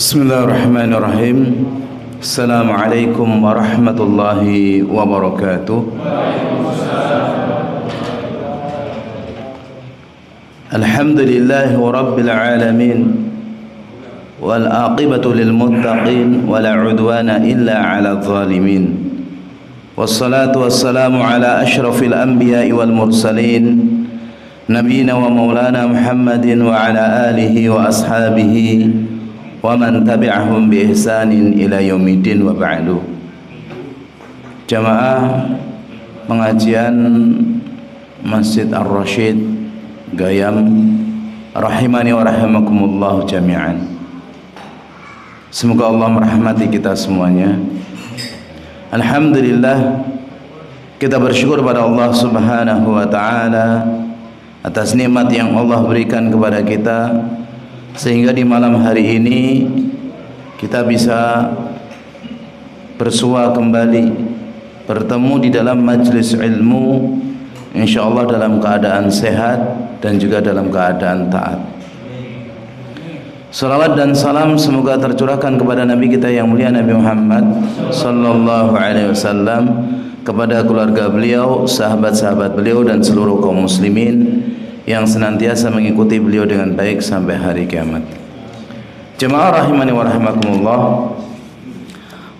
Bismillahirrahmanirrahim. Assalamualaikum warahmatullahi wabarakatuh. Alhamdulillahi rabbil alamin, wal aqibatu lil muttaqin, wala udwana illa 'alal zalimin. Wassalatu wassalamu ala asyrafil anbiya'i wal mursalin, nabiyina wa maulana Muhammadin wa ala alihi wa ashabihi wa man tabi'ahum bi ihsanin ila yaumiddin wa ba'du. Jamaah pengajian Masjid Ar-Rasyid Gayam, rahimani wa rahimakumullah jami'an. Semoga Allah merahmati kita semuanya. Alhamdulillah, kita bersyukur pada Allah Subhanahu wa taala atas nikmat yang Allah berikan kepada kita, sehingga di malam hari ini kita bisa bersua kembali, bertemu di dalam majlis ilmu, insyaallah dalam keadaan sehat dan juga dalam keadaan taat. Salawat dan salam semoga tercurahkan kepada Nabi kita yang mulia Nabi Muhammad sallallahu alaihi wasallam, kepada keluarga beliau, sahabat-sahabat beliau dan seluruh kaum muslimin yang senantiasa mengikuti beliau dengan baik sampai hari kiamat. Jemaah rahimani wa rahimakumullah,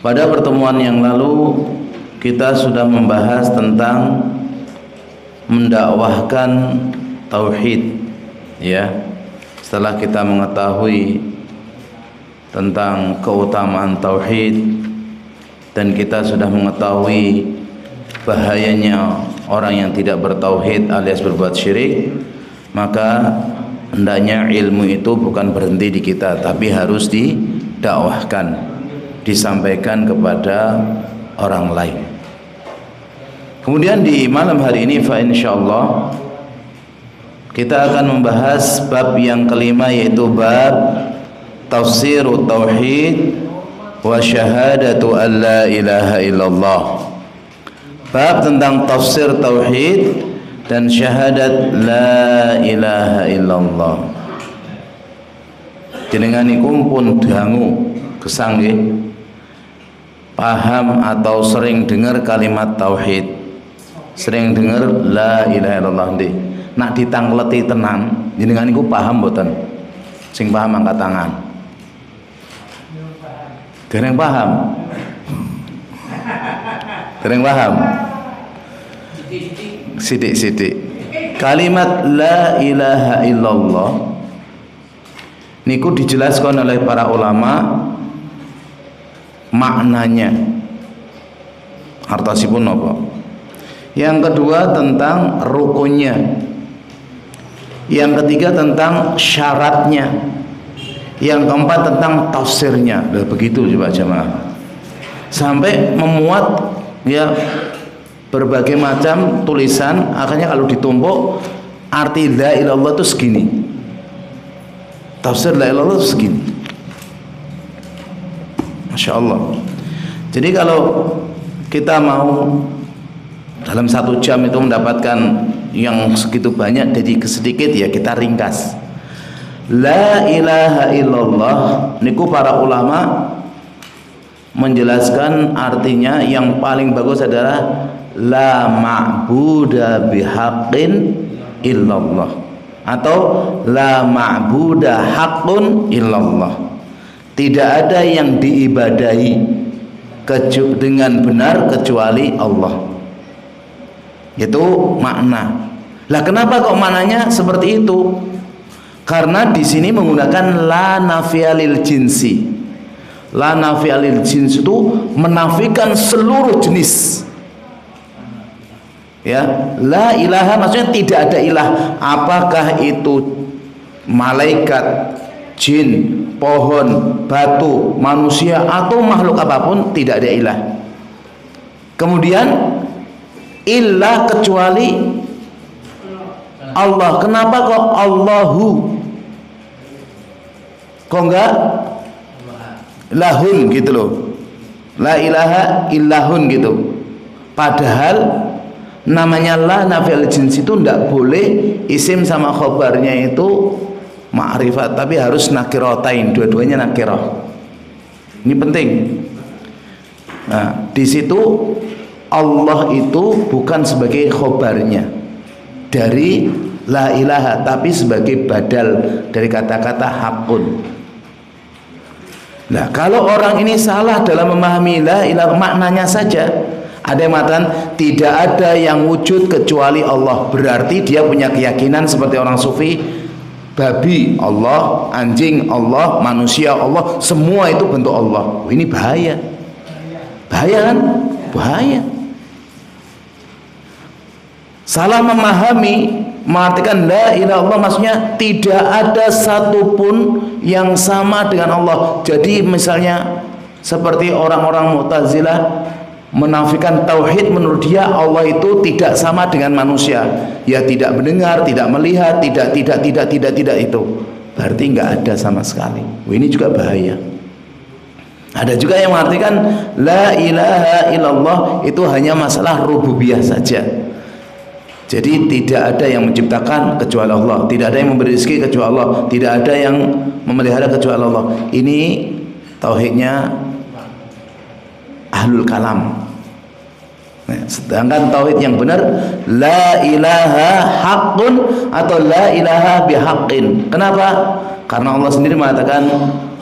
pada pertemuan yang lalu kita sudah membahas tentang mendakwahkan tauhid, ya. Setelah kita mengetahui tentang keutamaan tauhid dan kita sudah mengetahui bahayanya orang yang tidak bertauhid alias berbuat syirik, maka hendaknya ilmu itu bukan berhenti di kita, tapi harus didakwahkan, disampaikan kepada orang lain. Kemudian di malam hari ini fa insyaallah kita akan membahas bab yang kelima, yaitu bab tafsirut tauhid wa syahadatu an la ilaha illallah. Bab tentang tafsir tauhid dan syahadat la ilaha illallah. Jenengan iku pun dangu gesang nggih, paham atau sering dengar kalimat tauhid, sering dengar la ilaha illallah nggih. Nak ditangleti tenan, jenengan iku paham mboten? Sing paham angkat tangan. Dereng paham? Dereng paham? Sidik-sidik. Kalimat la ilaha illallah niku dijelaskan oleh para ulama maknanya. Artosipun napa? Yang kedua tentang rukunnya. Yang ketiga tentang syaratnya. Yang keempat tentang tafsirnya. Begitu coba jemaah. Sampai memuat ya berbagai macam tulisan, akhirnya kalau ditumpuk arti la ilallah itu segini, tafsir la ilallah itu segini. Masya Allah. Jadi kalau kita mau dalam 1 jam itu mendapatkan yang segitu banyak, jadi sedikit ya kita ringkas. La ilaha illallah niku para ulama menjelaskan artinya yang paling bagus adalah la ma'buda bihaqqin illallah, atau la ma'buda haqqun illallah. Tidak ada yang diibadahi dengan benar kecuali Allah. Itu makna. Lah kenapa kok maknanya seperti itu? Karena di sini menggunakan la nafiyalil jinsi. La nafiyalil jinsi itu menafikan seluruh jenis. Ya, la ilaha maksudnya tidak ada ilah. Apakah itu malaikat, jin, pohon, batu, manusia atau makhluk apapun, tidak ada ilah. Kemudian ilah kecuali Allah. Kenapa kok Allahu? Kok enggak lahum gitu loh? la ilaha illahun gitu. Padahal namanya la nafil jins itu tidak boleh isim sama khobarnya itu ma'rifat, tapi harus nakirotain, dua-duanya nakirah. Ini penting. Nah, di situ Allah itu bukan sebagai khobarnya dari la ilaha, tapi sebagai badal dari kata-kata hakun. Nah, kalau orang ini salah dalam memahami la ilaha, maknanya saja. Ada yang mengatakan tidak ada yang wujud kecuali Allah, berarti dia punya keyakinan seperti orang sufi, babi Allah, anjing Allah, manusia Allah, semua itu bentuk Allah. Ini bahaya. Bahaya kan? Bahaya. Salah memahami, mengartikan la ilaha illallah maksudnya tidak ada satupun yang sama dengan Allah. Jadi misalnya seperti orang-orang Mu'tazilah menafikan tauhid, menurut dia Allah itu tidak sama dengan manusia. Ya tidak mendengar, tidak melihat, tidak itu. Berarti nggak ada sama sekali. Ini juga bahaya. Ada juga yang mengartikan la ilaha illallah itu hanya masalah rububiyah saja. Jadi tidak ada yang menciptakan kecuali Allah, tidak ada yang memberi rezeki kecuali Allah, tidak ada yang memelihara kecuali Allah. Ini tauhidnya ahlul kalam. Nah, sedangkan tauhid yang benar la ilaha haqqun atau la ilaha bihaqqin. Kenapa? Karena Allah sendiri mengatakan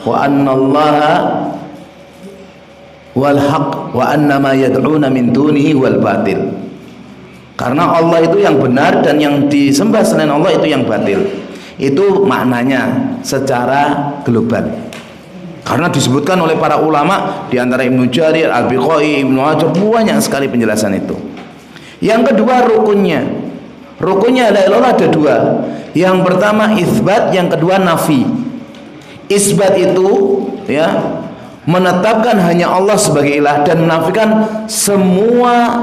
wa annallaha wal haqq wa annama yad'una min dunihi wal batil. Karena Allah itu yang benar dan yang disembah selain Allah itu yang batil. Itu maknanya secara global. Karena disebutkan oleh para ulama di antara Ibnu Jarir, Al-Biqai, Ibnu Hajar, banyak sekali penjelasan itu. Yang kedua rukunnya. Rukunnya la ilaha illallah ada dua. Yang pertama isbat, yang kedua nafi. Isbat itu ya menetapkan hanya Allah sebagai ilah dan menafikan semua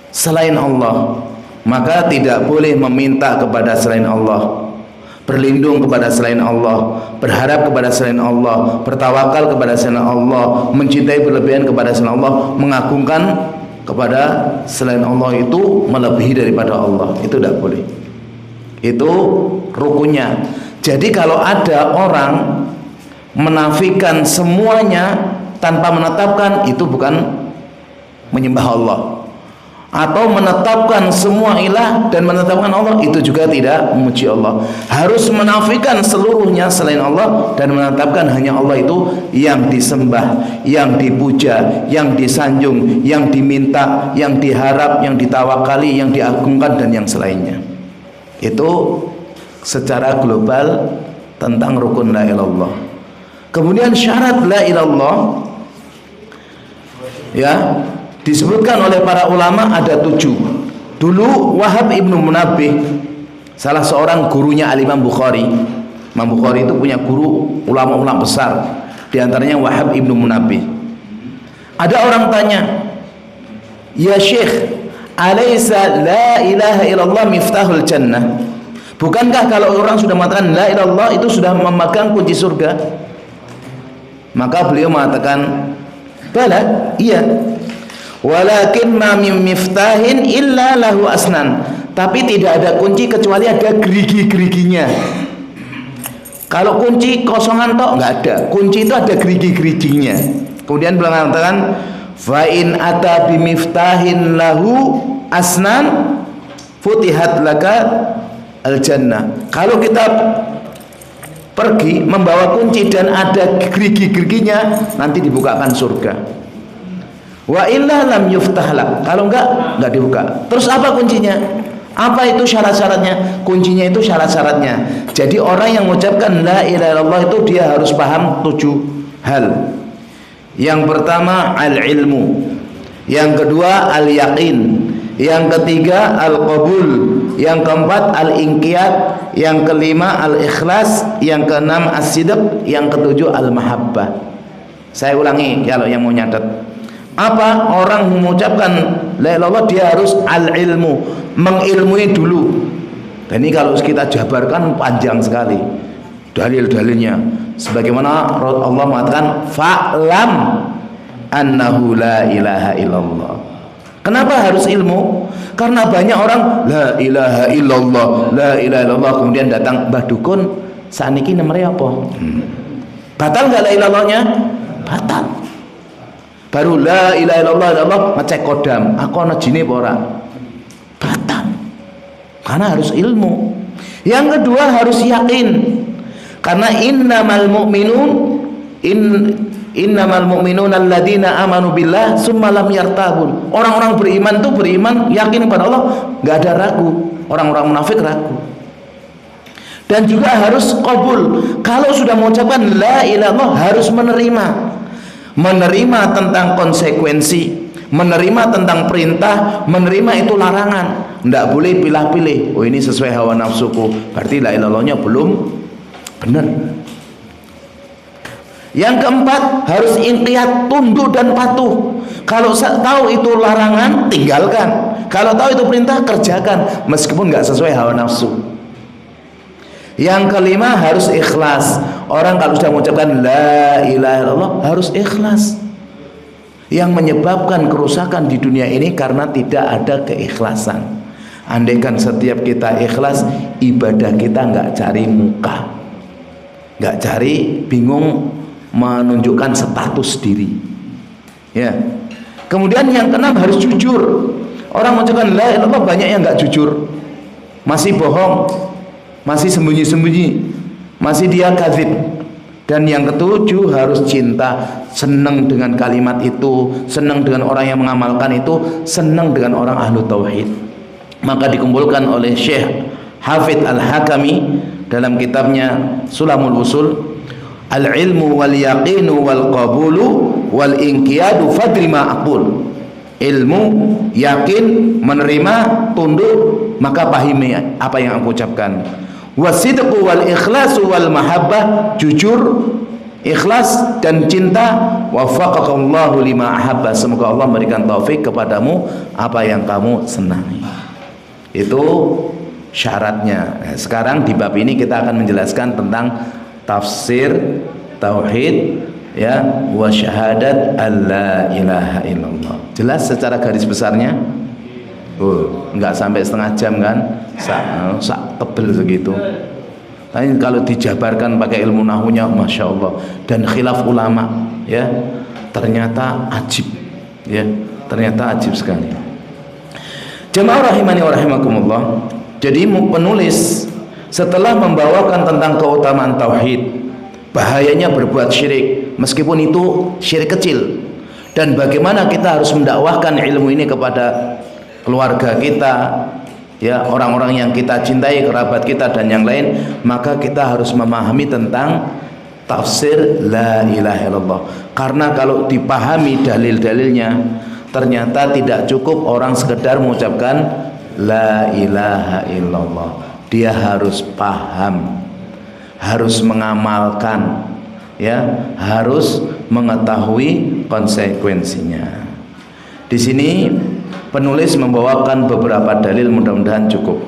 selain Allah. Maka tidak boleh meminta kepada selain Allah, berlindung kepada selain Allah, berharap kepada selain Allah, bertawakal kepada selain Allah, mencintai berlebihan kepada selain Allah, mengagungkan kepada selain Allah itu melebihi daripada Allah. Itu tidak boleh. Itu rukunnya. Jadi kalau ada orang menafikan semuanya tanpa menetapkan, itu bukan menyembah Allah. Atau menetapkan semua ilah dan menetapkan Allah, itu juga tidak memuji Allah. Harus menafikan seluruhnya selain Allah dan menetapkan hanya Allah itu yang disembah, yang dipuja, yang disanjung, yang diminta, yang diharap, yang ditawakali, yang diagungkan dan yang selainnya. Itu secara global tentang rukun la ilallah. Kemudian syarat la ilallah ya disebutkan oleh para ulama ada 7. Dulu Wahab ibnu Munabbih, salah seorang gurunya Al-Imam Bukhari. Imam Bukhari itu punya guru ulama-ulama besar, di antaranya Wahab ibnu Munabbih. Ada orang tanya, ya Syekh, alaysa la ilaha illallah miftahul jannah? Bukankah kalau orang sudah mengatakan la ilaha illallah itu sudah memegang kunci surga? Maka beliau mengatakan, bala, iya. Walakin ma min miftahin illa lahu asnan. Tapi tidak ada kunci kecuali ada gerigi-geriginya. Kalau kunci kosongan toh enggak ada. Kunci itu ada gerigi-geriginya. Kemudian beliau mengatakan, fa in ata bi miftahin lahu asnan futihat laka al jannah. Kalau kita pergi membawa kunci dan ada gerigi-geriginya, nanti dibukakan surga. Wa illa lam yuftahlah. Kalau enggak dibuka. Terus apa kuncinya? Apa itu syarat-syaratnya? Kuncinya itu syarat-syaratnya. Jadi orang yang mengucapkan la ilaha illallah itu dia harus paham 7 hal. Yang pertama al-ilmu, yang kedua al-yaqin, yang ketiga al-qabul, yang keempat al-inqiyad, yang kelima al-ikhlas, yang keenam as-sidq, yang ketujuh al-mahabbah. Saya ulangi kalau yang mau nyatet. Apa orang mengucapkan la ilaha illallah, dia harus al-ilmu, mengilmui dulu. Dan ini kalau kita jabarkan panjang sekali dalil-dalilnya. Sebagaimana Allah mengatakan fa'lam annahu la ilaha illallah. Kenapa harus ilmu? Karena banyak orang la ilaha illallah, la ilaha illallah, kemudian datang Mbah Dukun, saniki nomere apa? Batal enggak la ilallahnya? Batal. Baru la ilaha illallah, ngecek kodam, aku ana jine apa ora? Batal. Karena harus ilmu. Yang kedua harus yakin. Karena innamal mu'minun alladzina amanu billah summa lam yartabun. Orang-orang beriman itu beriman yakin kepada Allah, enggak ada ragu. Orang-orang munafik ragu. Dan juga harus qabul. Kalau sudah mengucapkan la ilaha illallah harus menerima tentang konsekuensi, menerima tentang perintah, menerima itu larangan. Tidak boleh pilih-pilih. Oh, ini sesuai hawa nafsuku, berarti la ilaha illallahnya belum benar. Yang keempat harus inqiyad, tunduk dan patuh. Kalau tahu itu larangan, tinggalkan. Kalau tahu itu perintah, kerjakan meskipun nggak sesuai hawa nafsu. Yang kelima harus ikhlas. Orang kalau sudah mengucapkan la ilaha illallah harus ikhlas. Yang menyebabkan kerusakan di dunia ini karena tidak ada keikhlasan. Andaikan setiap kita ikhlas, ibadah kita nggak cari muka, nggak cari bingung menunjukkan status diri. Ya. Kemudian yang keenam harus jujur. Orang mengucapkan la ilaha illallah banyak yang nggak jujur, masih bohong, masih sembunyi-sembunyi, masih dia kadzib. Dan yang ketujuh harus cinta, senang dengan kalimat itu, senang dengan orang yang mengamalkan itu, senang dengan orang ahlu tauhid. Maka dikumpulkan oleh Syekh Hafidz Al-Hakami dalam kitabnya Sulamul Usul, al-ilmu wal yaqinu wal qabulu wal inqiyadu fadri ma aqul. Ilmu, yakin, menerima, tunduk, maka pahami apa yang aku ucapkan. Wasidqu wal ikhlasu wal mahabbah, jujur, ikhlas dan cinta. Waffaqakallahu lima ahabba, semoga Allah memberikan taufik kepadamu apa yang kamu senangi. Itu syaratnya. Nah, sekarang di bab ini kita akan menjelaskan tentang tafsir tauhid, ya, wa syahadat alla ilaha illallah. Jelas secara garis besarnya? Enggak sampai setengah jam kan? Sak tebel segitu. Tapi kalau dijabarkan pakai ilmu nahwunya, masya Allah, dan khilaf ulama, ya, ternyata ajib, ya, ternyata ajib sekali. Jemaah rahimani wa rahimakumullah. Jadi penulis setelah membawakan tentang keutamaan tauhid, bahayanya berbuat syirik, meskipun itu syirik kecil, dan bagaimana kita harus mendakwahkan ilmu ini kepada keluarga kita, ya, orang-orang yang kita cintai, kerabat kita dan yang lain, maka kita harus memahami tentang tafsir la ilaha illallah. Karena kalau dipahami dalil-dalilnya, ternyata tidak cukup orang sekedar mengucapkan la ilaha illallah. Dia harus paham, harus mengamalkan, ya, harus mengetahui konsekuensinya. Di sini penulis membawakan beberapa dalil, mudah-mudahan cukup.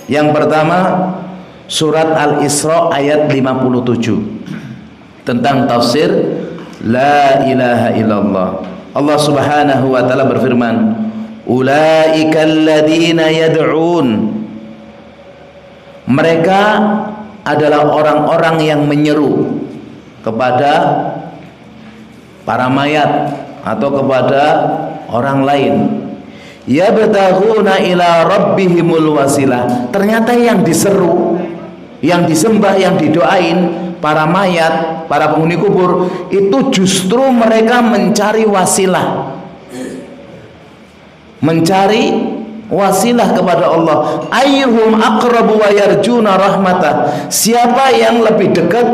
Yang pertama, surat Al-Isra ayat 57 tentang tafsir la ilaha illallah. Allah Subhanahu wa taala berfirman, ulaika alladzina yad'un, mereka adalah orang-orang yang menyeru kepada para mayat atau kepada orang lain, yabtaghuna ila rabbihimul wasilah. Ternyata yang diseru, yang disembah, yang didoain para mayat, para penghuni kubur, itu justru mereka mencari wasilah, mencari wasilah kepada Allah. Ayyuhum aqrabu wa yarjuna rahmatah, siapa yang lebih dekat,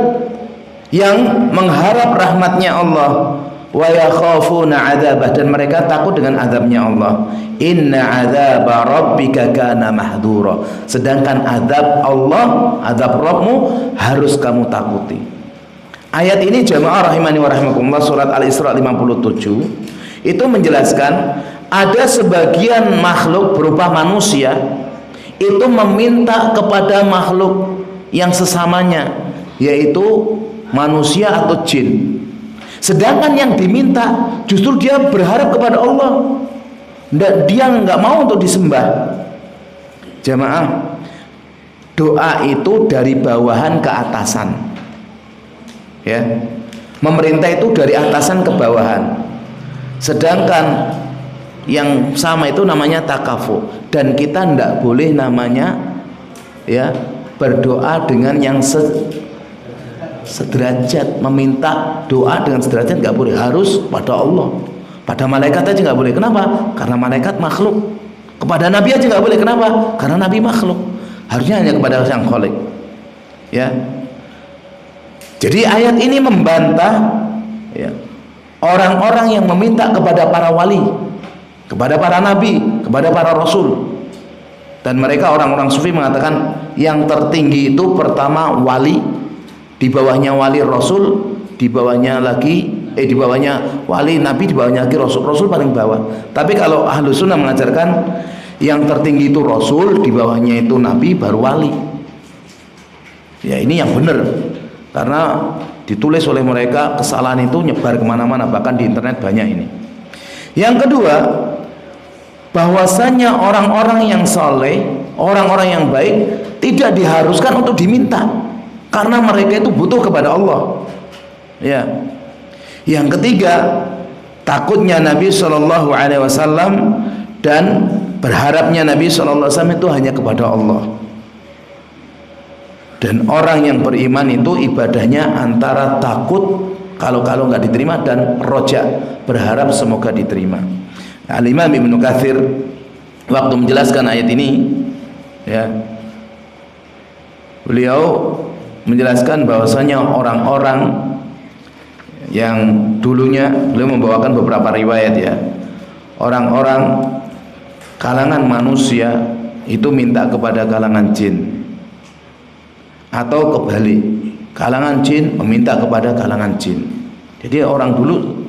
yang mengharap rahmatnya Allah, wa yakhafuna adzabah, dan mereka takut dengan azabnya Allah. Inna adzaba rabbika kana mahdura, sedangkan azab Allah, azab Rabbmu harus kamu takuti. Ayat ini jamaah rahimani wa rahimakumullah, surat Al-Isra 57 itu menjelaskan ada sebagian makhluk berupa manusia itu meminta kepada makhluk yang sesamanya, yaitu manusia atau jin. Sedangkan yang diminta justru dia berharap kepada Allah. Dia nggak mau untuk disembah. Jamaah, doa itu dari bawahan ke atasan. Ya, memerintah itu dari atasan ke bawahan. Sedangkan yang sama itu namanya takafu. Dan kita nggak boleh namanya ya berdoa dengan yang sederajat, meminta doa dengan sederajat nggak boleh, harus pada Allah. Pada malaikat aja nggak boleh. Kenapa? Karena malaikat makhluk. Kepada Nabi aja nggak boleh. Kenapa? Karena Nabi makhluk. Harusnya hanya kepada Sang Khalik. Ya. Jadi ayat ini membantah ya, orang-orang yang meminta kepada para wali, kepada para nabi, kepada para rasul. Dan mereka orang-orang sufi mengatakan yang tertinggi itu pertama wali, di bawahnya wali rasul, di bawahnya lagi di bawahnya wali nabi, di bawahnya lagi rasul. Rasul paling bawah. Tapi kalau ahlu sunnah mengajarkan yang tertinggi itu rasul, di bawahnya itu nabi, baru wali. Ya, ini yang benar, karena ditulis oleh mereka, kesalahan itu nyebar kemana-mana, bahkan di internet banyak ini. Yang kedua, bahwasanya orang-orang yang soleh, orang-orang yang baik tidak diharuskan untuk diminta, karena mereka itu butuh kepada Allah. Ya. Yang ketiga, takutnya Nabi SAW dan berharapnya Nabi SAW itu hanya kepada Allah. Dan orang yang beriman itu ibadahnya antara takut kalau nggak diterima dan roja, berharap semoga diterima. Al-Imam Ibnu Katsir waktu menjelaskan ayat ini, ya, beliau menjelaskan bahwasanya orang-orang yang dulunya, beliau membawakan beberapa riwayat ya, orang-orang kalangan manusia itu minta kepada kalangan jin, atau kebalik, kalangan jin meminta kepada kalangan jin. Jadi orang dulu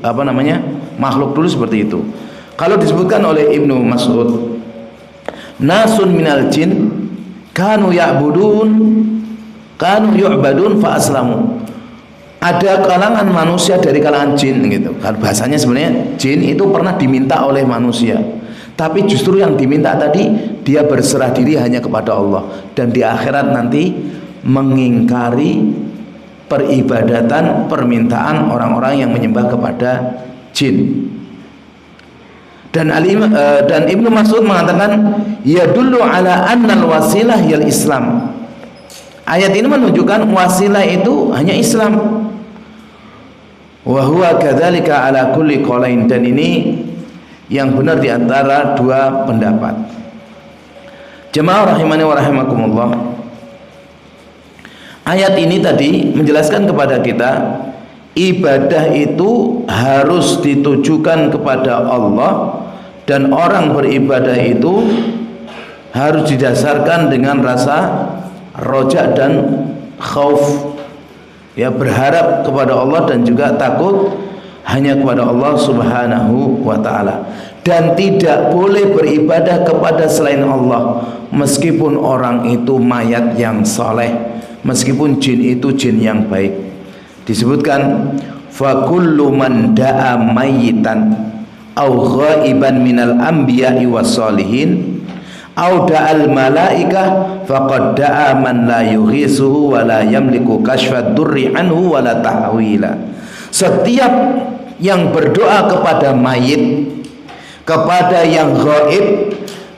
makhluk dulu seperti itu. Kalau disebutkan oleh Ibnu Mas'ud, nasun minal jin kanu yu'badun fa aslamu. Ada kalangan manusia dari kalangan jin gitu. Kan bahasanya sebenarnya jin itu pernah diminta oleh manusia. Tapi justru yang diminta tadi dia berserah diri hanya kepada Allah, dan di akhirat nanti mengingkari peribadatan, permintaan orang-orang yang menyembah kepada jin. Dan Ibnu Mas'ud mengatakan yadullu ala annal wasilah yal Islam. Ayat ini menunjukkan wasilah itu hanya Islam. Wa huwa kadzalika ala kulli qaulain, dan ini yang benar di antara dua pendapat. Jemaah rahimani wa rahimakumullah. Ayat ini tadi menjelaskan kepada kita ibadah itu harus ditujukan kepada Allah, dan orang beribadah itu harus didasarkan dengan rasa roja dan khauf, ya, berharap kepada Allah dan juga takut hanya kepada Allah Subhanahu wa ta'ala. Dan tidak boleh beribadah kepada selain Allah, meskipun orang itu mayat yang soleh, meskipun jin itu jin yang baik. Disebutkan fa kullu man da'a mayyitan aw ghaiban minal anbiya'i was solihin aw da'al malaikah faqad da'a man la yughisuhu wa la yamliku kashfad durri anhu wa la tahwila. Setiap yang berdoa kepada mayit, kepada yang ghaib,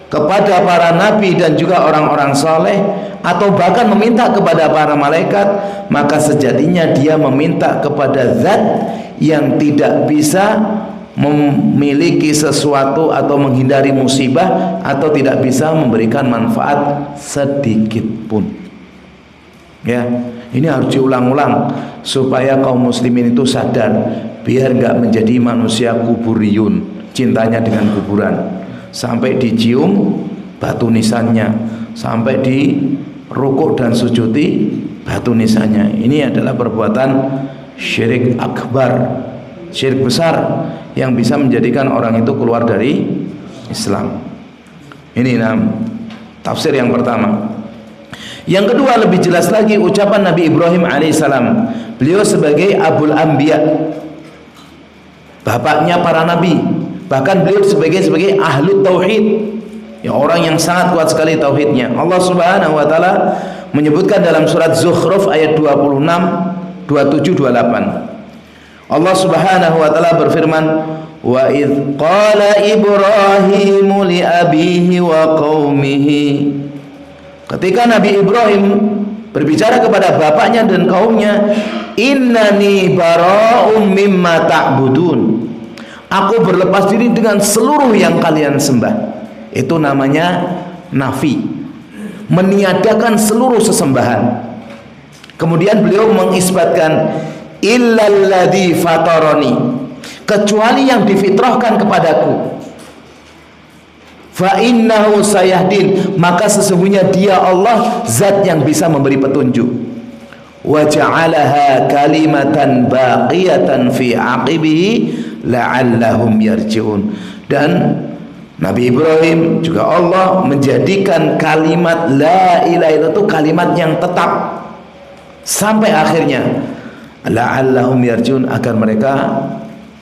kepada para nabi dan juga orang-orang soleh, atau bahkan meminta kepada para malaikat, maka sejatinya dia meminta kepada zat yang tidak bisa memiliki sesuatu atau menghindari musibah, atau tidak bisa memberikan manfaat sedikit pun. Ya, ini harus diulang-ulang supaya kaum muslimin itu sadar, biar nggak menjadi manusia kuburiyun, cintanya dengan kuburan, sampai dicium batu nisannya, sampai di rukuk dan sujudi batu nisannya. Ini adalah perbuatan syirik akbar, syirik besar yang bisa menjadikan orang itu keluar dari Islam. Ini tafsir yang pertama. Yang kedua, lebih jelas lagi ucapan Nabi Ibrahim alaihissalam. Beliau sebagai Abul Anbiya, bapaknya para nabi. Bahkan beliau sebagai ahlu tauhid, ya, orang yang sangat kuat sekali tauhidnya. Allah Subhanahu wa taala menyebutkan dalam surat Zukhruf ayat 26, 27, 28. Allah Subhanahu wa taala berfirman, wa idz qala Ibrahimu li abihi wa qaumihi. Ketika Nabi Ibrahim berbicara kepada bapaknya dan kaumnya, innani bara'um mimma ta'budun. Aku berlepas diri dengan seluruh yang kalian sembah. Itu namanya nafi, meniadakan seluruh sesembahan. Kemudian beliau mengisbatkan illalladzi fatarani, kecuali yang difitrahkan kepadaku. Fa innahu sayahdin, maka sesungguhnya dia Allah zat yang bisa memberi petunjuk. Wa ja'alaha kalimatan baqiyatan fi aqibihi la'allahum yarji'un. Dan Nabi Ibrahim juga Allah menjadikan kalimat la ilaha illallah itu kalimat yang tetap sampai akhirnya, la'allahum yarji'un, agar mereka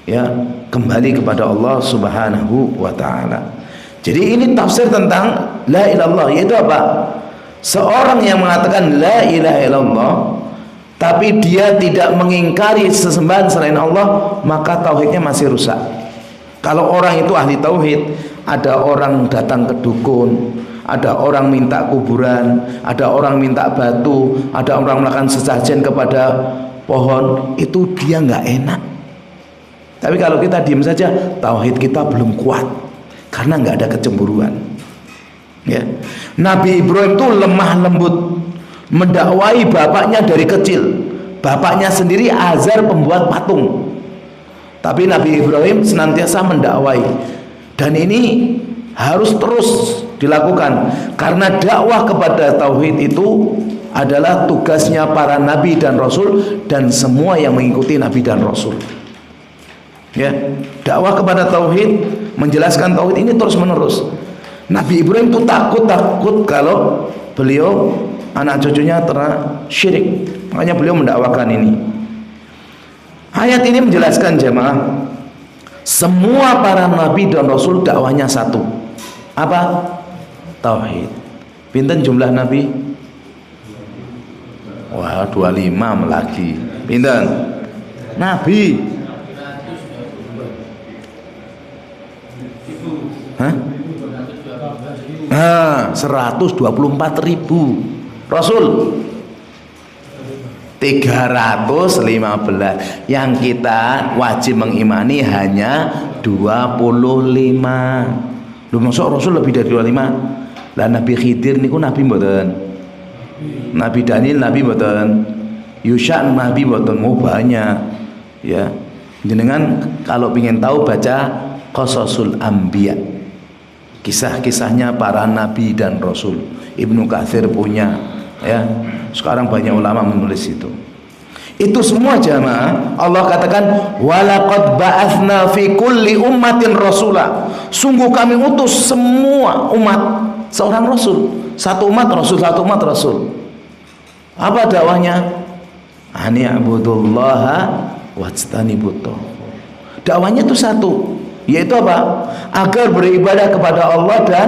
ya kembali kepada Allah Subhanahu wa taala. Jadi ini tafsir tentang la ilaha illallah, yaitu apa? Seorang yang mengatakan la ilaha illallah tapi dia tidak mengingkari sesembahan selain Allah, maka tauhidnya masih rusak. Kalau orang itu ahli tauhid, ada orang datang ke dukun, ada orang minta kuburan, ada orang minta batu, ada orang melakukan sesajen kepada pohon, itu dia nggak enak. Tapi kalau kita diam saja, tauhid kita belum kuat karena nggak ada kecemburuan. Ya. Nabi Ibrahim itu lemah lembut, mendakwai bapaknya dari kecil. Bapaknya sendiri Azar pembuat patung, tapi Nabi Ibrahim senantiasa mendakwai. Dan ini harus terus dilakukan, karena dakwah kepada tauhid itu adalah tugasnya para nabi dan rasul dan semua yang mengikuti nabi dan rasul. Ya, dakwah kepada tauhid, menjelaskan tauhid ini terus menerus. Nabi Ibrahim itu takut kalau beliau anak cucunya terkena syirik, makanya beliau mendakwakan ini. Ayat ini menjelaskan jemaah, semua para nabi dan rasul dakwahnya satu, apa? Tauhid. Pinten jumlah nabi? Wah, 25 lagi. Pinten? Nabi. Hah? Nah, 124.000. Rasul 315. Yang kita wajib mengimani hanya 25. Lu masuk Rasul lebih dari 25. Lah Nabi Khidir niku nabi mboten? Nabi Daniel nabi mboten? Yusha nabi mboten? Oh banyak. Ya. Jenengan kalau ingin tahu baca Qasasul Anbiya, kisah-kisahnya para nabi dan rasul. Ibnu Katsir punya, ya. Sekarang banyak ulama menulis itu. Itu semua jamaah Allah katakan walaqad ba'atsna fi kulli ummatin rasula. Sungguh kami utus semua umat seorang rasul. Satu umat rasul, satu umat rasul. Apa dakwahnya? Ani abudullaha wajtanibut. Dakwahnya itu satu, yaitu apa? Agar beribadah kepada Allah dan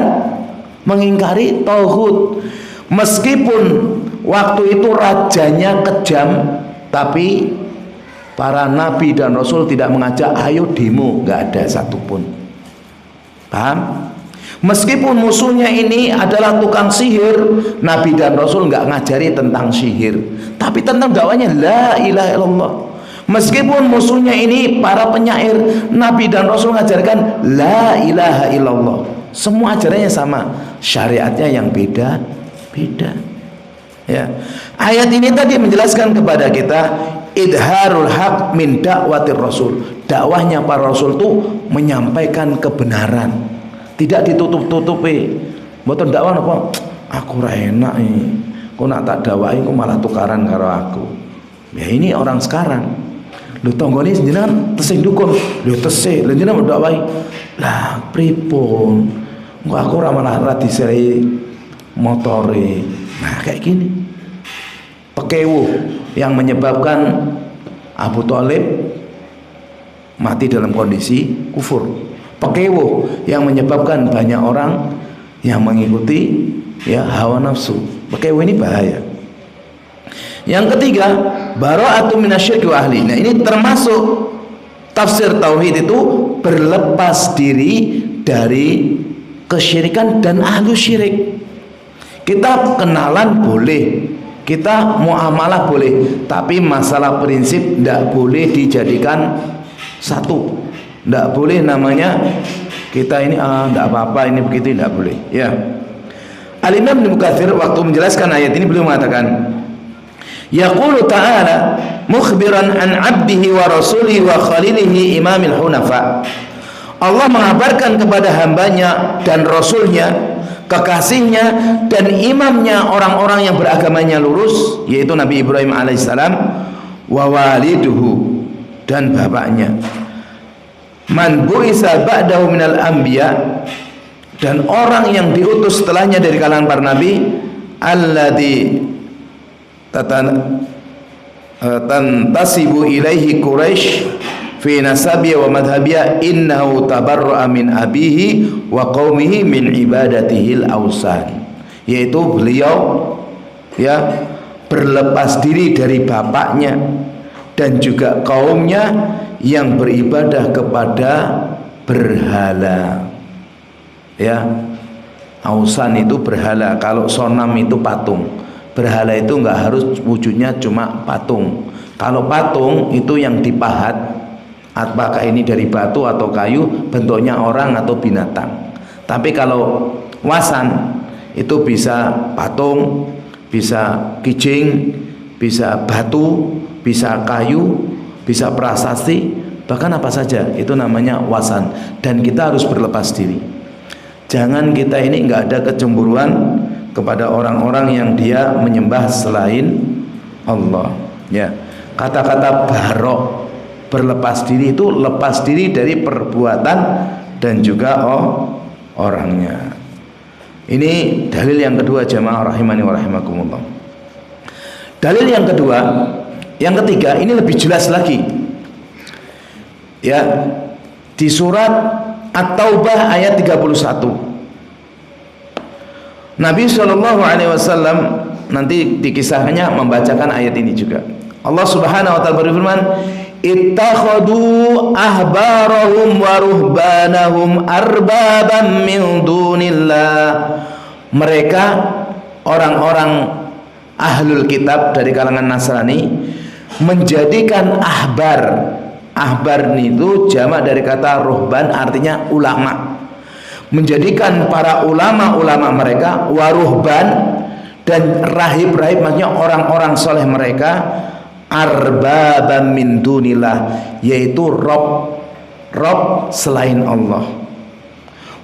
mengingkari tauhid. Meskipun waktu itu rajanya kejam, tapi para nabi dan rasul tidak mengajak ayo demo, nggak ada satupun. Paham? Meskipun musuhnya ini adalah tukang sihir, nabi dan rasul nggak ngajari tentang sihir, tapi tentang dakwanya la ilaha illallah. Meskipun musuhnya ini para penyair, nabi dan rasul mengajarkan la ilaha illallah. Semua ajarannya sama, syariatnya yang beda-beda. Ya. Ayat ini tadi menjelaskan kepada kita idharul haq min da'watir rasul. Dakwahnya para rasul itu menyampaikan kebenaran, tidak ditutup-tutupi. Mboten dakwah apa? Aku ra enak iki. Kok nak tak dakwahi kok malah tukaran karo aku. Ya ini orang sekarang. Lho tanggane jenengan tesih dukun. Lho tesih, lho jenengan dakwahi. Lah pripun? Kok aku ora malah ra diseri motore. Nah kayak gini Pekewuh yang menyebabkan Abu Thalib mati dalam kondisi kufur. Pekewo yang menyebabkan banyak orang yang mengikuti ya hawa nafsu. Pekewo ini bahaya. Yang ketiga, bara'atu minasyirki wa ahli. Nah, ini termasuk tafsir tauhid itu berlepas diri dari kesyirikan dan ahlu syirik. Kita kenalan boleh, kita muamalah boleh, tapi masalah prinsip tidak boleh dijadikan satu. Tidak boleh namanya kita ini tidak apa-apa, ini begitu, tidak boleh. Ya. Al-Imam Ibnu Katsir waktu menjelaskan ayat ini beliau mengatakan, yaqulu ta'ala mukhbiran an 'abdihi wa rasulihi wa khalilihi imamil hunafa. Allah mengabarkan kepada hambanya dan rasulnya, kekasihnya dan imamnya orang-orang yang beragamanya lurus, yaitu Nabi Ibrahim alaihissalam, wa waliduhu, dan bapaknya, man bu'isa ba'dahu minal anbiya, dan orang yang diutus setelahnya dari kalangan para nabi, alladzi tantasibu ilaihi Quraisy fi nasabiya wa madhabiya innahu tabarra'a min abihi wa qaumihi min ibadatihil awsan. Yaitu beliau ya berlepas diri dari bapaknya dan juga kaumnya yang beribadah kepada berhala. Ya, awsan itu berhala. Kalau sonam itu patung. Berhala itu enggak harus wujudnya cuma patung. Kalau patung itu yang dipahat, apakah ini dari batu atau kayu, bentuknya orang atau binatang. Tapi kalau wasan itu bisa patung, bisa kijing, bisa batu, bisa kayu, bisa prasasti, bahkan apa saja itu namanya wasan. Dan kita harus berlepas diri. Jangan kita ini enggak ada kecemburuan kepada orang-orang yang dia menyembah selain Allah. Ya, kata-kata barok, berlepas diri itu lepas diri dari perbuatan dan juga orangnya. Ini dalil yang kedua, jamaah rahimani wa rahimakumullah. Dalil yang kedua, yang ketiga ini lebih jelas lagi. Ya, di surat At-Taubah ayat 31. Nabi SAW nanti dikisahkannya membacakan ayat ini juga. Allah Subhanahu wa taala berfirman, ittakhadu ahbarahum wa ruhbanahum arbaban min dunillah. Mereka orang-orang ahlul kitab dari kalangan Nasrani menjadikan ahbar. Ahbar itu jamak dari kata ruhban, artinya ulama. Menjadikan para ulama-ulama mereka, waruhban, dan rahib-rahib, maksudnya orang-orang soleh mereka, arbabam min dunillah, yaitu rob selain Allah.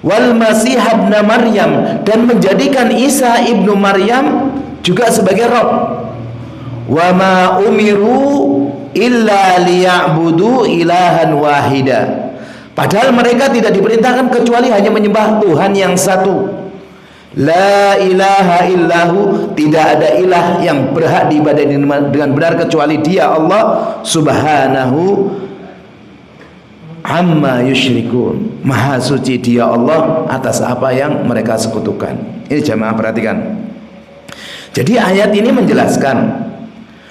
Wal masih ibn Maryam, dan menjadikan Isa ibnu Maryam juga sebagai rob. Wa ma umiru illa liya'budu ilahan wahida. Padahal mereka tidak diperintahkan kecuali hanya menyembah Tuhan yang satu. La ilaha illahu, tidak ada ilah yang berhak diibadahi dengan benar kecuali Dia, Allah Subhanahu amma yusyrikun. Maha suci Dia Allah atas apa yang mereka sekutukan. Ini jamaah perhatikan. Jadi ayat ini menjelaskan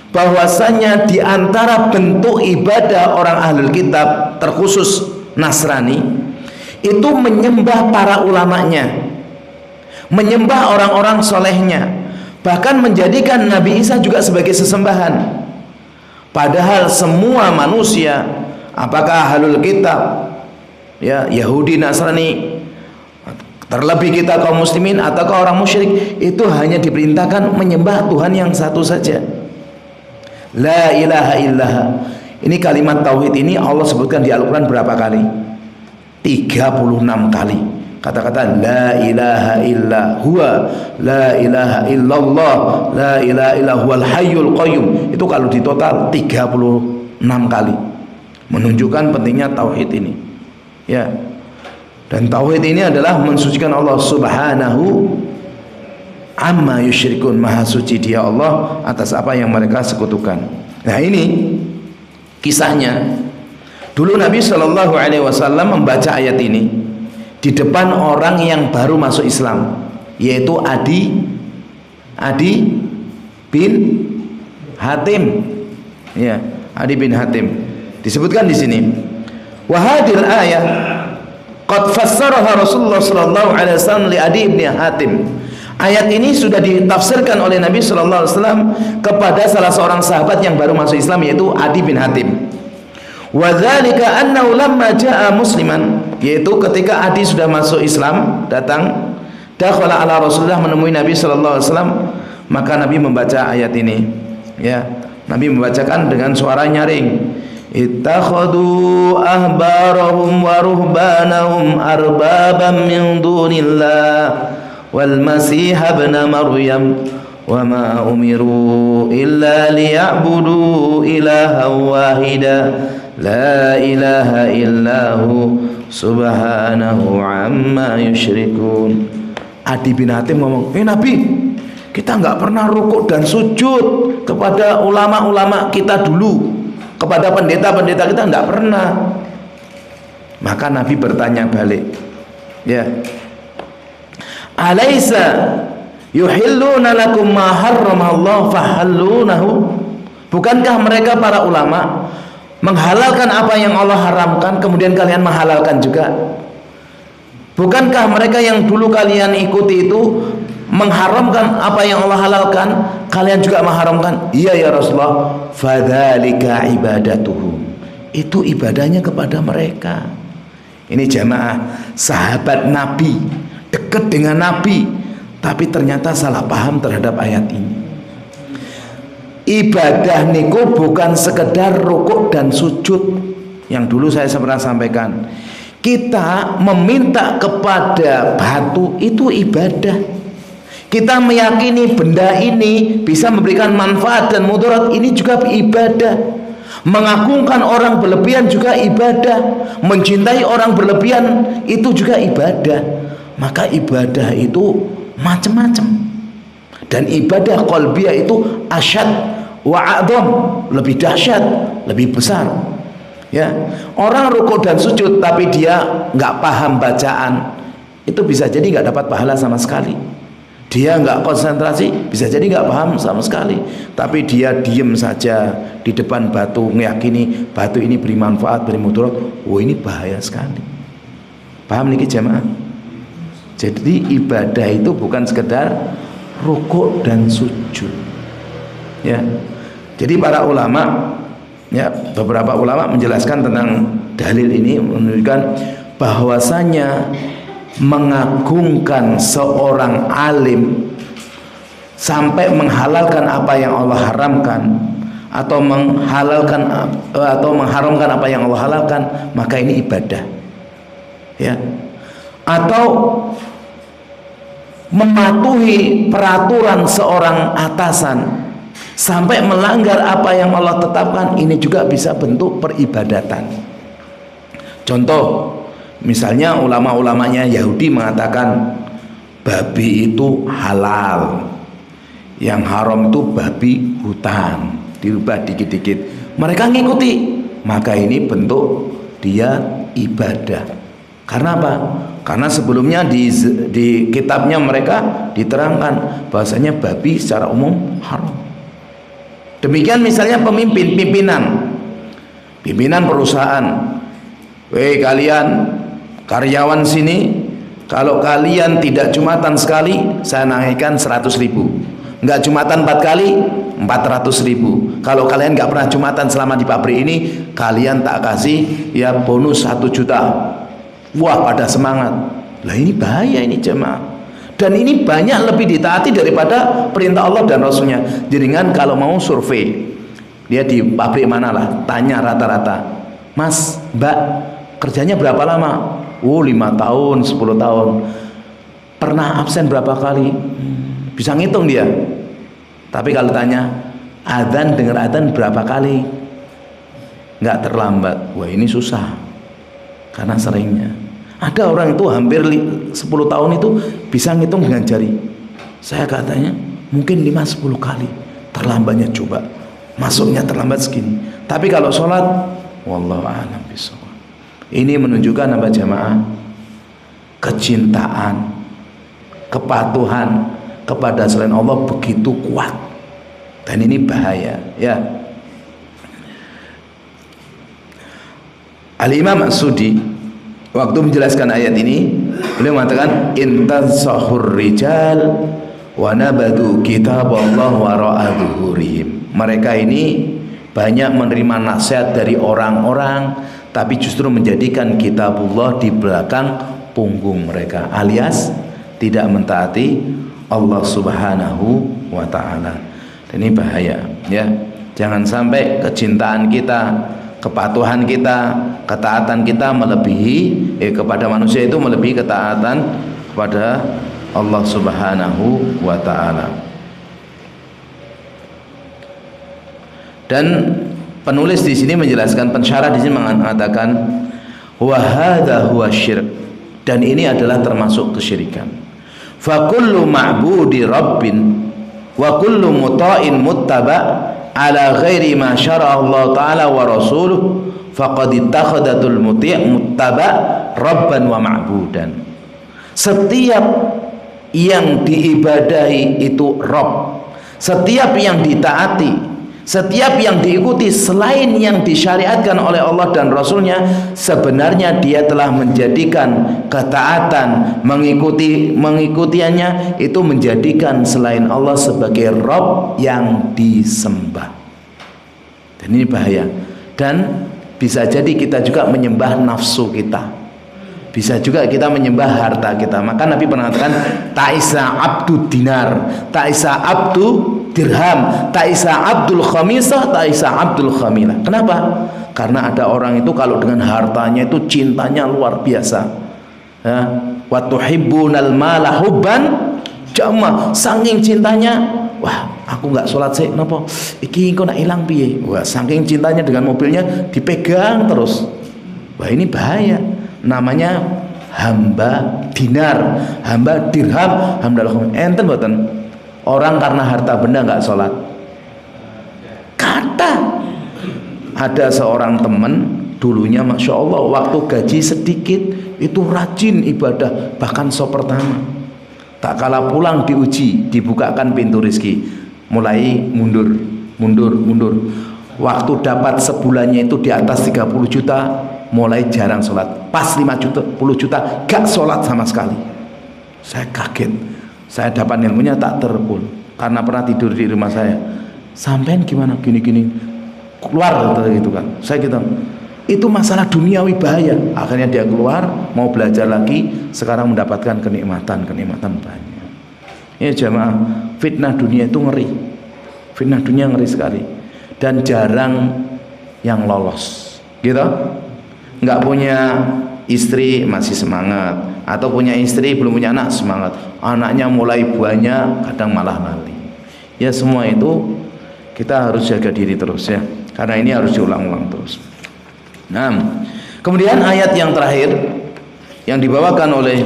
bahwasanya di antara bentuk ibadah orang ahlul kitab, terkhusus Nasrani, itu menyembah para ulamanya, menyembah orang-orang solehnya, bahkan menjadikan Nabi Isa juga sebagai sesembahan. Padahal semua manusia, apakah ahlul kitab, ya Yahudi, Nasrani, terlebih kita kaum muslimin ataukah orang musyrik, itu hanya diperintahkan menyembah Tuhan yang satu saja. La ilaha illallah. Ini kalimat tauhid ini Allah sebutkan di Al-Quran berapa kali? 36 kali. Kata-kata la ilaha illa huwa, la ilaha illallah, la ilaha illa huwal hayyul qayyum. Itu kalau di total 36 kali. Menunjukkan pentingnya tauhid ini. Ya. Dan tauhid ini adalah mensucikan Allah Subhanahu amma yusyrikun. Maha suci Dia Allah atas apa yang mereka sekutukan. Nah, ini kisahnya. Dulu Nabi Shallallahu Alaihi Wasallam membaca ayat ini di depan orang yang baru masuk Islam, yaitu Adi bin Hatim. Ya, Adi bin Hatim. Disebutkan di sini. Wa hadhil ayat qad fassaraha Rasulullah Shallallahu Alaihi Wasallam li Adi bin Hatim. Ayat ini sudah ditafsirkan oleh Nabi Shallallahu Alaihi Wasallam kepada salah seorang sahabat yang baru masuk Islam, yaitu Adi bin Hatim. Wa dzalika annahu lamma jaa musliman, yaitu ketika Adi sudah masuk Islam, datang dakhala ala Rasulullah, menemui Nabi sallallahu alaihi wasallam, maka Nabi membaca ayat ini. Ya, Nabi membacakan dengan suara nyaring. Ittakhadhu ahbarahum wa ruhbanahum arbaban min dunillah wal masih ibn maryam wa ma umiru illa liya'budu ilahan wahida la ilaha illahu subhanahu amma yusyrikun. Adi bin Hatim ngomong, Nabi, kita nggak pernah rukuk dan sujud kepada ulama-ulama kita dulu, kepada pendeta-pendeta kita nggak pernah. Maka Nabi bertanya balik, ya, alaisa yuhilluna lakum ma harramallahu fahallunahu? Bukankah mereka para ulama menghalalkan apa yang Allah haramkan, kemudian kalian menghalalkan juga? Bukankah mereka yang dulu kalian ikuti itu mengharamkan apa yang Allah halalkan, kalian juga mengharamkan? Iya ya Rasulullah. Fadzalika ibadatuhum. Itu ibadahnya kepada mereka. Ini jamaah, sahabat Nabi, dekat dengan Nabi, tapi ternyata salah paham terhadap ayat ini. Ibadah niku bukan sekedar rukuk dan sujud. Yang dulu saya pernah sampaikan, kita meminta kepada batu itu ibadah. Kita meyakini benda ini bisa memberikan manfaat dan mudarat, ini juga ibadah. Mengagungkan orang berlebihan juga ibadah. Mencintai orang berlebihan itu juga ibadah. Maka ibadah itu macam-macam. Dan ibadah qalbiyah itu asyad wa a'dham, lebih dahsyat, lebih besar. Ya, orang rukuk dan sujud tapi dia nggak paham bacaan, itu bisa jadi nggak dapat pahala sama sekali. Dia nggak konsentrasi, bisa jadi nggak paham sama sekali. Tapi dia diem saja di depan batu, meyakini batu ini beri manfaat, beri mudarat. Oh, ini bahaya sekali. Paham nih jemaah? Jadi ibadah itu bukan sekedar rukuk dan sujud. Ya, jadi para ulama, ya, beberapa ulama menjelaskan tentang dalil ini, menunjukkan bahwasanya mengagungkan seorang alim sampai menghalalkan apa yang Allah haramkan, atau menghalalkan atau mengharamkan apa yang Allah halalkan, maka ini ibadah. Ya, atau mematuhi peraturan seorang atasan sampai melanggar apa yang Allah tetapkan, ini juga bisa bentuk peribadatan. Contoh, misalnya ulama-ulamanya Yahudi mengatakan babi itu halal, yang haram itu babi hutan, dirubah dikit-dikit, mereka ngikuti, maka ini bentuk dia ibadah. Karena apa? Karena sebelumnya di kitabnya mereka diterangkan bahwasanya babi secara umum haram. Demikian misalnya pimpinan perusahaan, weh kalian karyawan sini, kalau kalian tidak jumatan sekali, saya naikkan 100.000. Enggak jumatan 4 kali, 400.000. Kalau kalian enggak pernah jumatan selama di pabrik ini, kalian tak kasih ya bonus 1 juta. Wah, pada semangat. Lah ini bahaya ini jemaah. Dan ini banyak lebih ditaati daripada perintah Allah dan Rasulnya. Jaringan kalau mau survei, dia di pabrik mana lah, tanya rata-rata, Mas, Mbak, kerjanya berapa lama? Oh, 5 tahun, 10 tahun. Pernah absen berapa kali? Bisa ngitung dia. Tapi kalau tanya, adzan, dengar adzan berapa kali? Nggak terlambat. Wah, ini susah. Karena seringnya. Ada orang itu hampir 10 tahun itu bisa ngitung dengan jari. Saya katanya mungkin 5-10 kali terlambatnya, coba masuknya terlambat segini. Tapi kalau sholat, Wallahu a'lam bishawab. Ini menunjukkan apa jamaah? Kecintaan, kepatuhan kepada selain Allah begitu kuat, dan ini bahaya ya. Al-Imam As-Sudi waktu menjelaskan ayat ini, beliau mengatakan intasahur rijal wa nabadu kitaballah wara'a dhuhurihim. Mereka ini banyak menerima nasihat dari orang-orang, tapi justru menjadikan kitabullah di belakang punggung mereka, alias tidak mentaati Allah Subhanahu wa ta'ala. Dan ini bahaya ya. Jangan sampai kecintaan kita, kepatuhan kita, ketaatan kita melebihi kepada manusia itu melebihi ketaatan kepada Allah Subhanahu wa ta'ala. Dan penulis di sini menjelaskan, pensyarah di sini mengatakan wa hadza huwa syirk, dan ini adalah termasuk kesyirikan. Fa kullu ma'budi rabbin wa kullu muta'in muttaba ala ghairi ma syara'a Allah taala wa rasuluh faqad ittakhadatul muti' muttaba rabban wa ma'budan. Setiap yang diibadahi itu Rabb, setiap yang ditaati, setiap yang diikuti selain yang disyariatkan oleh Allah dan Rasulnya, sebenarnya dia telah menjadikan ketaatan, mengikutiannya itu menjadikan selain Allah sebagai Rabb yang disembah. Dan ini bahaya. Dan bisa jadi kita juga menyembah nafsu kita, bisa juga kita menyembah harta kita. Maka Nabi pernah mengatakan ta'isa abdu dinar, ta'isa abdu dirham, ta'isa abdul khamisah, ta'isa abdul khamilah. Kenapa? Karena ada orang itu kalau dengan hartanya itu cintanya luar biasa ya. Wa tuhibbunal mala hubban jamma, saking cintanya, wah aku nggak sholat sih, napa iki kok nak hilang piye, wah saking cintanya dengan mobilnya dipegang terus. Wah ini bahaya, namanya hamba dinar, hamba dirham, hamba khamisah. Enten mboten orang karena harta benda nggak sholat? Kata ada seorang teman dulunya, masya Allah, waktu gaji sedikit itu rajin ibadah, bahkan sop pertama. Tak kalah pulang diuji, dibukakan pintu rezeki, mulai mundur. Waktu dapat sebulannya itu di atas 30 juta, mulai jarang sholat. Pas 5 juta, 10 juta, gak sholat sama sekali. Saya kaget. Saya dapat ilmunya tak terpul, karena pernah tidur di rumah saya. Sampean gimana? Gini-gini keluar gitu kan. Saya gitu, itu masalah duniawi bahaya. Akhirnya dia keluar, mau belajar lagi, sekarang mendapatkan kenikmatan banyak. Ya jamaah, fitnah dunia itu ngeri. Fitnah dunia ngeri sekali, dan jarang yang lolos gitu. Nggak punya istri masih semangat, atau punya istri belum punya anak semangat, anaknya mulai banyak kadang malah lali. Ya semua itu kita harus jaga diri terus ya, karena ini harus diulang-ulang terus. Nah, kemudian ayat yang terakhir yang dibawakan oleh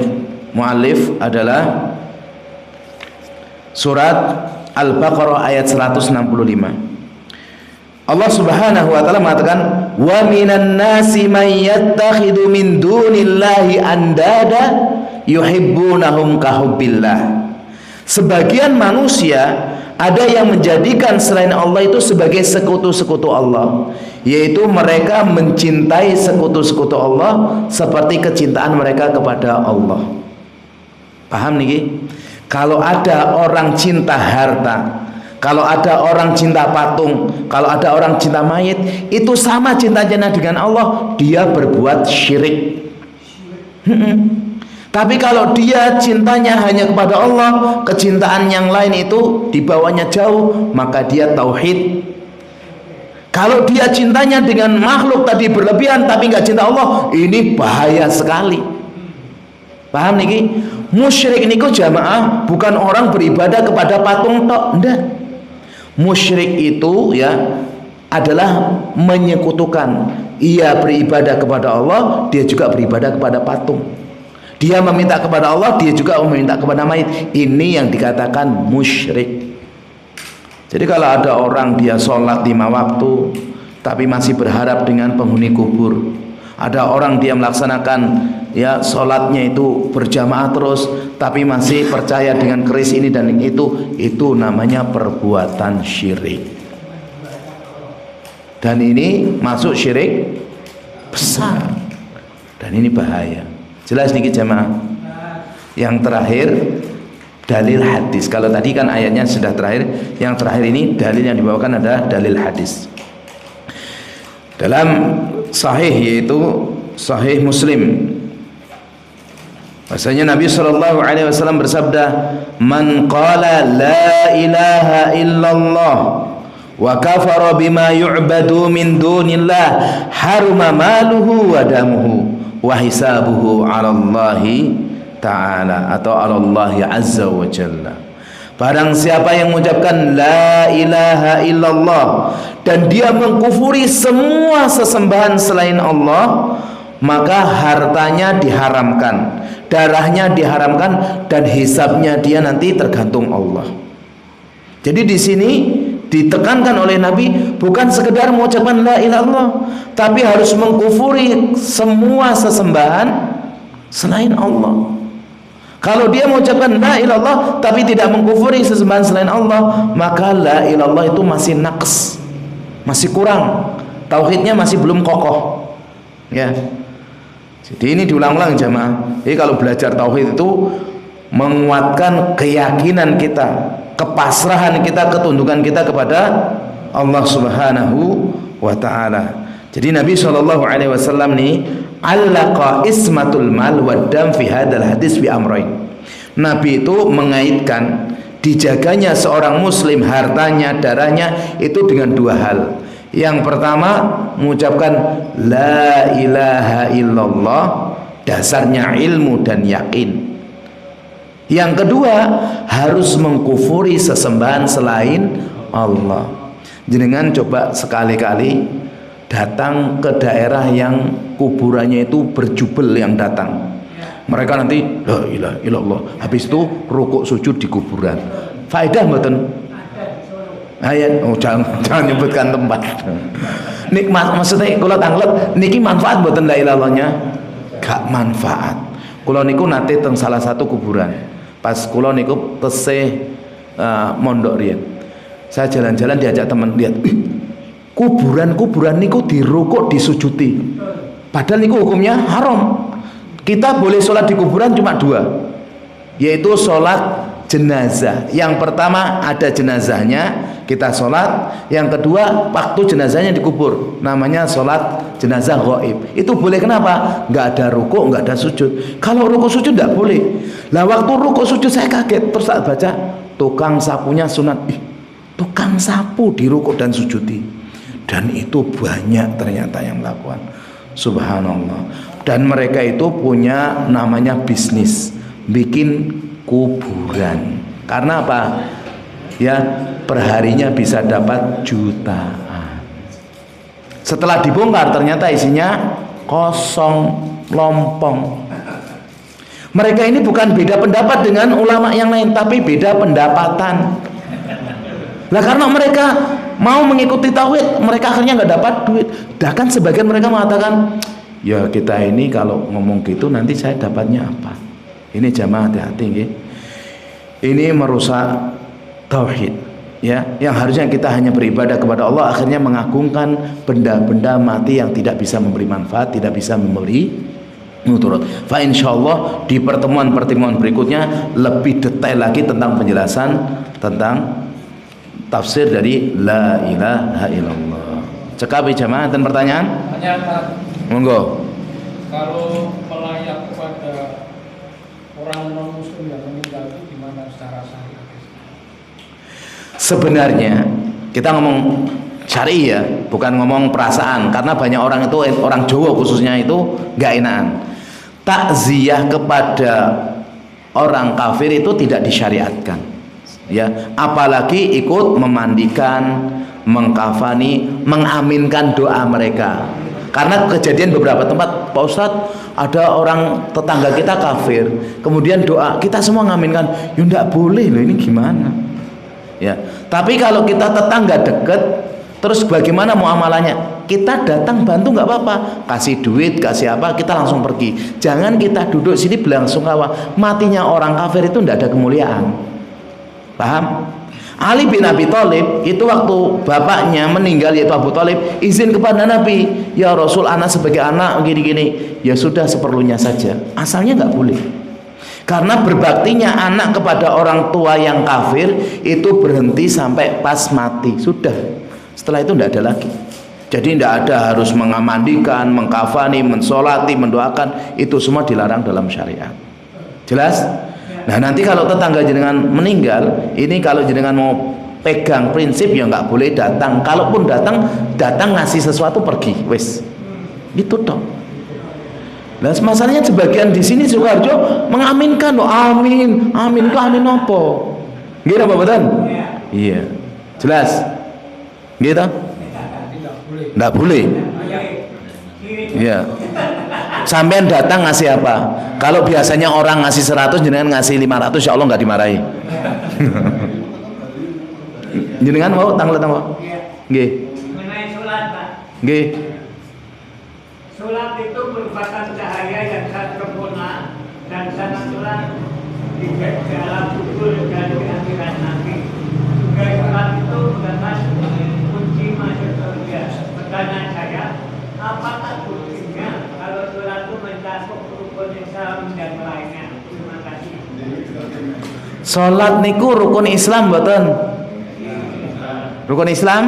muallif adalah surat Al-Baqarah ayat 165. Allah Subhanahu wa taala mengatakan wa minan nasi may yattakhidhu min dunillahi andada yuhibbunahum kahubbillah. Sebagian manusia ada yang menjadikan selain Allah itu sebagai sekutu-sekutu Allah, yaitu mereka mencintai sekutu-sekutu Allah seperti kecintaan mereka kepada Allah. Paham niki? Kalau ada orang cinta harta, kalau ada orang cinta patung, kalau ada orang cinta mayit, itu sama cintanya dengan Allah, dia berbuat syirik. Tapi kalau dia cintanya hanya kepada Allah, kecintaan yang lain itu dibawanya jauh, maka dia tauhid. Kalau dia cintanya dengan makhluk tadi berlebihan tapi nggak cinta Allah, ini bahaya sekali. Paham niki? Musyrik niku jamaah bukan orang beribadah kepada patung tok, ndak. Musyrik itu ya adalah menyekutukan. Ia beribadah kepada Allah, dia juga beribadah kepada patung. Dia meminta kepada Allah, dia juga meminta kepada mayit. Ini yang dikatakan musyrik. Jadi kalau ada orang dia sholat 5 waktu, tapi masih berharap dengan penghuni kubur. Ada orang dia melaksanakan ya sholatnya itu berjamaah terus, tapi masih percaya dengan keris ini dan itu namanya perbuatan syirik. Dan ini masuk syirik besar. Dan ini bahaya. Jelas sedikit jamaah. Yang terakhir dalil hadis. Kalau tadi kan ayatnya sudah terakhir, yang terakhir ini dalil yang dibawakan adalah dalil hadis. Dalam sahih, yaitu sahih Muslim, bahasanya Nabi SAW bersabda, "Man qala la ilaha illallah wa kafara bima yu'badu min dunillah haruma maluhu wa damuhu wa hisabuhu 'ala Allahi ta'ala atau 'ala Allahi azza wa jalla." Barang siapa yang mengucapkan la ilaha illallah dan dia mengkufuri semua sesembahan selain Allah, maka hartanya diharamkan, darahnya diharamkan, dan hisabnya dia nanti tergantung Allah. Jadi di sini ditekankan oleh Nabi bukan sekedar mengucapkan la ilaha illallah, tapi harus mengkufuri semua sesembahan selain Allah. Kalau dia mengucapkan la ilaha illallah tapi tidak mengkufuri sesembahan selain Allah, maka la ilaha illallah itu masih naqs, masih kurang, tauhidnya masih belum kokoh. Ya. Jadi ini diulang-ulang jamaah. Jadi kalau belajar tauhid itu menguatkan keyakinan kita, kepasrahan kita, ketundukan kita kepada Allah Subhanahu wa taala. Jadi Nabi SAW nih allaqa ismatul mal wa dam fi hadal hadis bi amrain. Nabi itu mengaitkan dijaganya seorang muslim hartanya, darahnya itu dengan dua hal. Yang pertama mengucapkan la ilaha illallah, dasarnya ilmu dan yakin. Yang kedua harus mengkufuri sesembahan selain Allah. Jenengan coba sekali-kali datang ke daerah yang kuburannya itu berjubel yang datang. Mereka nanti la ilaha illallah, habis itu rukuk sujud di kuburan. Faedah mboten? Ayat, jangan nyebutkan tempat. Maksudnya kalau tanglet niki manfaat mboten la ilallahnya? Gak manfaat. Kula niku nate teng salah satu kuburan. Pas kula niku tesih mondok riyen. Saya jalan-jalan diajak teman, lihat kuburan-kuburan niku dirukuk disujuti, padahal niku hukumnya haram. Kita boleh sholat di kuburan cuma dua, yaitu sholat jenazah. Yang pertama ada jenazahnya kita sholat, yang kedua waktu jenazahnya dikubur, namanya sholat jenazah ghaib. Itu boleh. Kenapa? Nggak ada rukuk, nggak ada sujud. Kalau rukuk sujud nggak boleh. Lah waktu rukuk sujud saya kaget, terus saat baca tukang sapunya sunat, tukang sapu dirukuk dan sujudi. Dan itu banyak ternyata yang melakukan. Subhanallah. Dan mereka itu punya namanya bisnis, bikin kuburan. Karena apa? Ya, perharinya bisa dapat jutaan. Setelah dibongkar ternyata isinya kosong, lompong. Mereka ini bukan beda pendapat dengan ulama yang lain, tapi beda pendapatan. Lah karena mereka mau mengikuti tauhid, mereka akhirnya nggak dapat duit. Bahkan sebagian mereka mengatakan, ya kita ini kalau ngomong gitu nanti saya dapatnya apa? Ini jamaah hati-hati, nggih. Ini merusak tauhid, ya. Yang harusnya kita hanya beribadah kepada Allah, akhirnya mengagungkan benda-benda mati yang tidak bisa memberi manfaat, tidak bisa memberi mudarat. Fa insyaallah di pertemuan-pertemuan berikutnya lebih detail lagi tentang penjelasan tentang tafsir dari la ilaha illallah. Cekapi jamaah dan pertanyaan? Pertanyaan. Monggo. Kalau melayat kepada orang non muslim yang meninggal itu gimana secara syariat? Sebenarnya kita ngomong syar'i ya, bukan ngomong perasaan, karena banyak orang itu, orang Jawa khususnya itu nggak enakan. Takziah kepada orang kafir itu tidak disyariatkan, ya. Apalagi ikut memandikan, mengkafani, mengaminkan doa mereka. Karena kejadian beberapa tempat, Pak Ustadz, ada orang tetangga kita kafir, kemudian doa kita semua ngaminkan, ya enggak boleh loh, ini gimana? Ya. Tapi kalau kita tetangga dekat, Terus bagaimana muamalahnya? Kita datang bantu nggak apa-apa, kasih duit, kasih apa, kita langsung pergi. Jangan kita duduk sini belangsungkawa. Matinya orang kafir itu tidak ada kemuliaan. Paham? Ali bin Abi Thalib itu waktu bapaknya meninggal yaitu Abu Thalib, izin kepada Nabi, ya Rasul, anak sebagai anak gini-gini. Ya sudah, seperlunya saja. Asalnya nggak boleh. Karena berbaktinya anak kepada orang tua yang kafir itu berhenti sampai pas mati. Sudah. Setelah itu tidak ada lagi. Jadi tidak ada harus mengamandikan, mengkafani, mensolati, mendoakan. Itu semua dilarang dalam syariat. Jelas? Nah nanti kalau tetangga jenengan meninggal, ini kalau jenengan mau pegang prinsip ya nggak boleh datang. Kalaupun datang ngasih sesuatu pergi. Wes. Itu toh. Nah masalahnya sebagian di sini Sukoharjo mengaminkan loh, amin, amin itu amin apa? Gitu apa betul? Iya. Jelas? Gitu? Tidak boleh. Iya. Sampean datang ngasih apa? Kalau biasanya orang ngasih 100, jenengan ngasih 500, insya Allah nggak dimarahi. Jenengan mau tanggal? Nggih. Mengenai sholat, Pak. Nggih. Sholat itu merupakan cahaya yang sangat sempurna dan sangat terang di dalam kubur dan di akhirat nanti. Juga sholat itu bukanlah kunci masuk surga. Pertanyaan saya, apakah kuncinya kalau sholat itu mencakup rukun Islam dan lainnya? Terima kasih. Sholat niku rukun Islam mboten? Rukun Islam?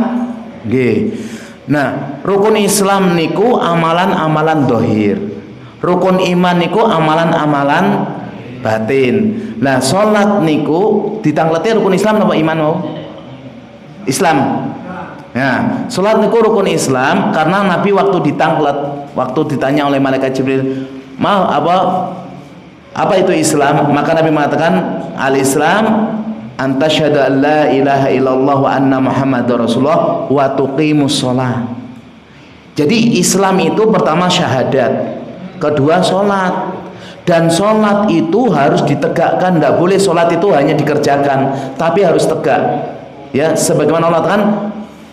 Nggih. Nah, rukun Islam niku amalan-amalan dohir. Rukun iman niku amalan-amalan batin. Nah, sholat niku ditangleti rukun Islam apa iman mau? Islam. Nah, sholat niku rukun Islam karena Nabi waktu ditanglet, waktu ditanya oleh malaikat Jibril, "Mau apa itu Islam?" Maka Nabi mengatakan, "Al-Islam anta syahadu an la ilaha illallah wa anna muhammadar rasulullah wa tuqimus sholat." Jadi Islam itu pertama syahadat, kedua sholat, dan sholat itu harus ditegakkan. Tidak boleh sholat itu hanya dikerjakan, tapi harus tegak. Ya, sebagaimana Allah katakan,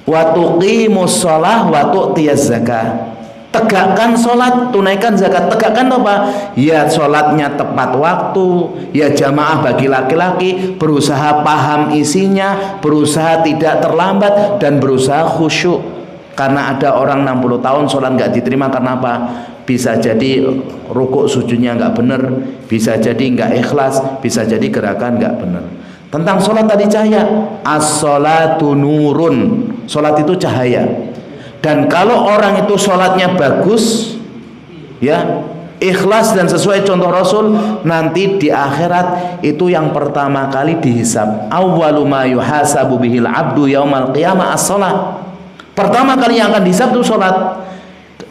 wa tuqimus sholat wa tu'tiyaz zakah. Tegakkan sholat, tunaikan zakat. Tegakkan apa? Ya sholatnya tepat waktu, ya jamaah bagi laki-laki, berusaha paham isinya, berusaha tidak terlambat, dan berusaha khusyuk. Karena ada orang 60 tahun sholat nggak diterima karena apa? Bisa jadi rukuk sujudnya nggak benar, bisa jadi nggak ikhlas, bisa jadi gerakan nggak benar. Tentang sholat tadi cahaya, as-sholatu nurun. Sholat itu cahaya. Dan kalau orang itu sholatnya bagus, ya ikhlas dan sesuai contoh Rasul, nanti di akhirat itu yang pertama kali dihisab. Awwalu ma yuhasabu bihil abdu yaumal qiyamah as-sholat. Pertama kali yang akan dihisab itu sholat.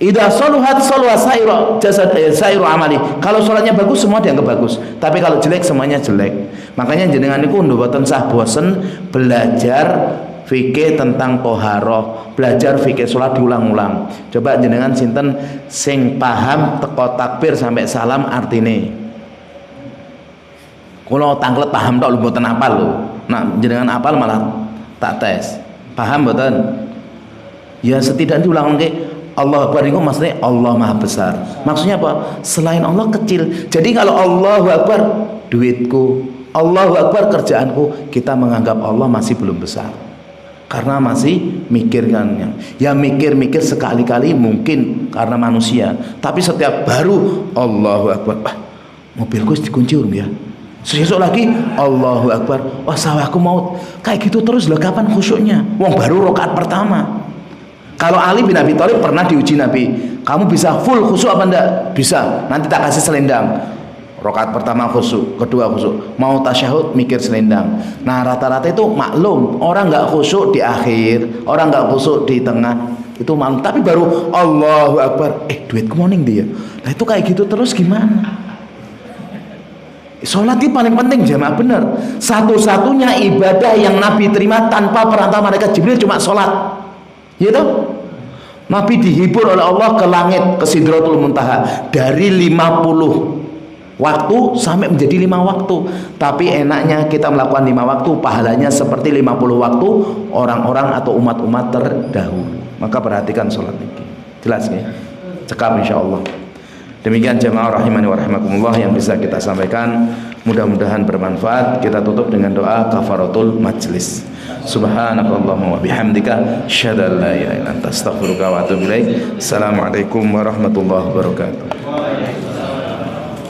Idza saluhat salwa sairu amali. Kalau sholatnya bagus semua dianggap bagus. Tapi kalau jelek semuanya jelek. Makanya jenengan niku mboten sah bosen belajar fikih tentang toharoh, belajar fikih sholat diulang-ulang. Coba jenengan sinten sing paham teko takbir sampai salam artine. Kalau tanglet paham tok lho mboten apal lho. Nah, jenengan apal malah tak tes. Paham mboten? Ya setidaknya diulang nggih. Allah Akbar itu maksudnya Allah Maha Besar. Maksudnya apa? Selain Allah kecil. Jadi kalau Allahu Akbar duitku, Allahu Akbar kerjaanku, kita menganggap Allah masih belum besar. Karena masih mikirkannya. Ya mikir-mikir sekali-kali mungkin karena manusia. Tapi setiap baru Allahu Akbar, mobilku dikunci ya. Besok lagi Allahu Akbar, wah sawahku mau. Kayak gitu terus loh, kapan khusyuknya? Wong baru rakaat pertama. Kalau Ali bin Abi Thalib pernah diuji Nabi, kamu bisa full khusyuk apa enggak? Bisa, nanti tak kasih selendang. Rakaat pertama khusyuk, kedua khusyuk, mau tasyahud mikir selendang. Nah rata-rata itu maklum, orang nggak khusyuk di akhir, orang nggak khusyuk di tengah, itu maklum. Tapi baru Allahu Akbar, duitku morning dia. Nah itu kayak gitu terus gimana? Sholat itu paling penting jamaah bener. Satu-satunya ibadah yang Nabi terima tanpa perantara malaikat Jibril cuma sholat. Gitu? Nabi dihibur oleh Allah ke langit, ke Sidratul Muntaha dari 50 waktu sampai menjadi 5 waktu. Tapi enaknya kita melakukan 5 waktu, pahalanya seperti 50 waktu orang-orang atau umat-umat terdahulu. Maka perhatikan sholat ini. Jelas ya? Cekap insyaallah. Demikian jemaah rahimani wa rahimakumullah yang bisa kita sampaikan. Mudah-mudahan bermanfaat. Kita tutup dengan doa kafaratul majlis. Subhanakallahumma wa bihamdika asyhadu an la ilaha illa anta astaghfiruka wa atubu ilaik. Assalamualaikum warahmatullahi wabarakatuh.